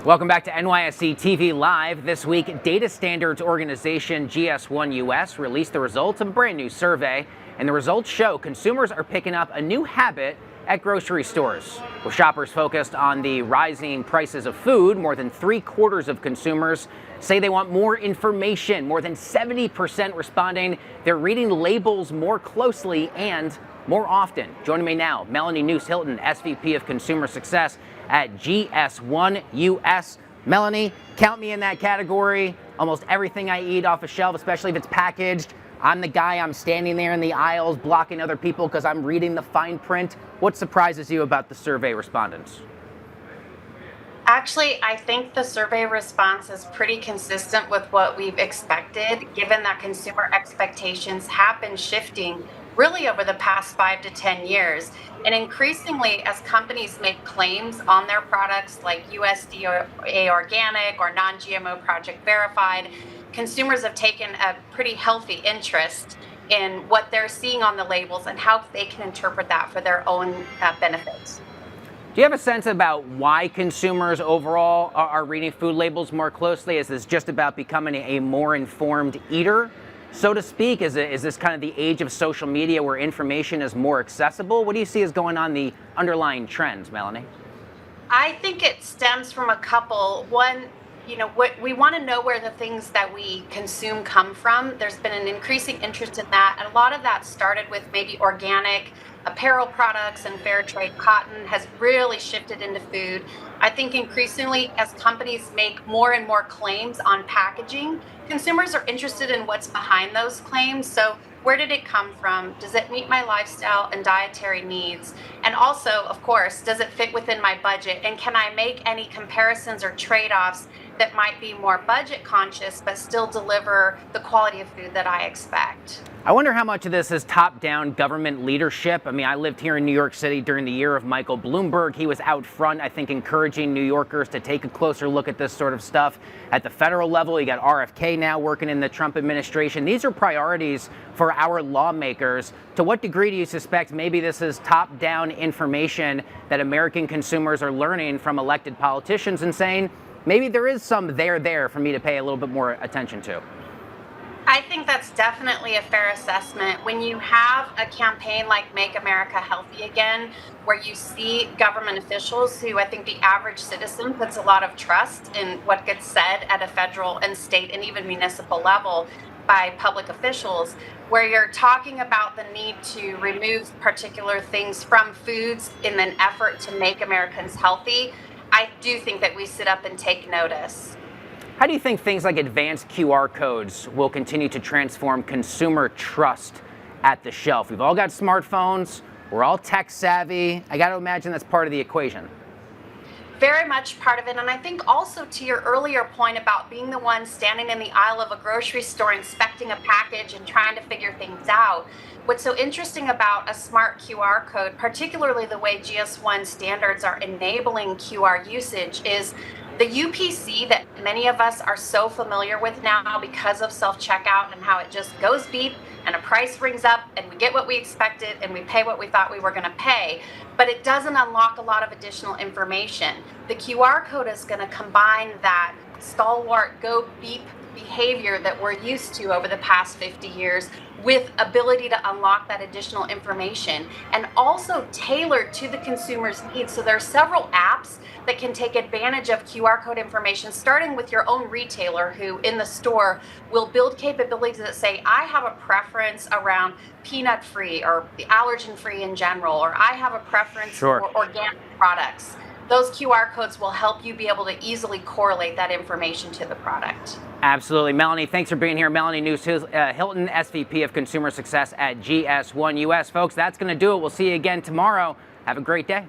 Welcome back to NYSE TV Live. This week, data standards organization GS1 US released the results of a brand new survey, and the results show consumers are picking up a new habit at grocery stores. With shoppers focused on the rising prices of food, more than 3/4 of consumers say they want more information. More than 70% responding they're reading labels more closely and more often. Joining me now, Melanie Nuce, Hilton, SVP of Consumer Success at GS1 US. Melanie, count me in that category. Almost everything I eat off a shelf, especially if it's packaged, I'm the guy, I'm standing there in the aisles blocking other people because I'm reading the fine print. What surprises you about the survey respondents? Actually, I think the survey response is pretty consistent with what we've expected, given that consumer expectations have been shifting really over the past 5 to 10 years. And increasingly, as companies make claims on their products like USDA organic or non-GMO project verified, consumers have taken a pretty healthy interest in what they're seeing on the labels and how they can interpret that for their own benefits. Do you have a sense about why consumers overall are reading food labels more closely? Is this just about becoming a more informed eater, so to speak? Is this kind of the age of social media where information is more accessible? What do you see as going on the underlying trends, Melanie? I think it stems from a couple. One, what we want to know where the things that we consume come from. There's been an increasing interest in that, and a lot of that started with maybe organic apparel products, and fair trade cotton has really shifted into food. I think increasingly, as companies make more and more claims on packaging, consumers are interested in what's behind those claims. So where did it come from? Does it meet my lifestyle and dietary needs? And also, of course, does it fit within my budget? And can I make any comparisons or trade-offs that might be more budget conscious but still deliver the quality of food that I expect? I wonder how much of this is top-down government leadership. I mean, I lived here in New York City during the year of Michael Bloomberg. He was out front, I think, encouraging New Yorkers to take a closer look at this sort of stuff. At the federal level, you got RFK now working in the Trump administration. These are priorities for our lawmakers. To what degree do you suspect maybe this is top-down information that American consumers are learning from elected politicians and saying, maybe there is some there for me to pay a little bit more attention to? I think that's definitely a fair assessment. When you have a campaign like Make America Healthy Again, where you see government officials who I think the average citizen puts a lot of trust in what gets said at a federal and state and even municipal level by public officials, where you're talking about the need to remove particular things from foods in an effort to make Americans healthy, I do think that we sit up and take notice. How do you think things like advanced QR codes will continue to transform consumer trust at the shelf? We've all got smartphones. We're all tech savvy. I got to imagine that's part of the equation. Very much part of it. And I think also to your earlier point about being the one standing in the aisle of a grocery store inspecting a package and trying to figure things out. What's so interesting about a smart QR code, particularly the way GS1 standards are enabling QR usage, is the UPC that many of us are so familiar with now because of self-checkout and how it just goes beep and a price rings up and we get what we expected and we pay what we thought we were going to pay, but it doesn't unlock a lot of additional information. The QR code is going to combine that stalwart go beep behavior that we're used to over the past 50 years with ability to unlock that additional information and also tailored to the consumer's needs. So there are several apps that can take advantage of QR code information, starting with your own retailer who in the store will build capabilities that say, I have a preference around peanut free or the allergen free in general, or I have a preference for organic products. Those QR codes will help you be able to easily correlate that information to the product. Absolutely. Melanie, thanks for being here. Melanie Nuce, Hilton, SVP of Consumer Success at GS1 US. Folks, that's going to do it. We'll see you again tomorrow. Have a great day.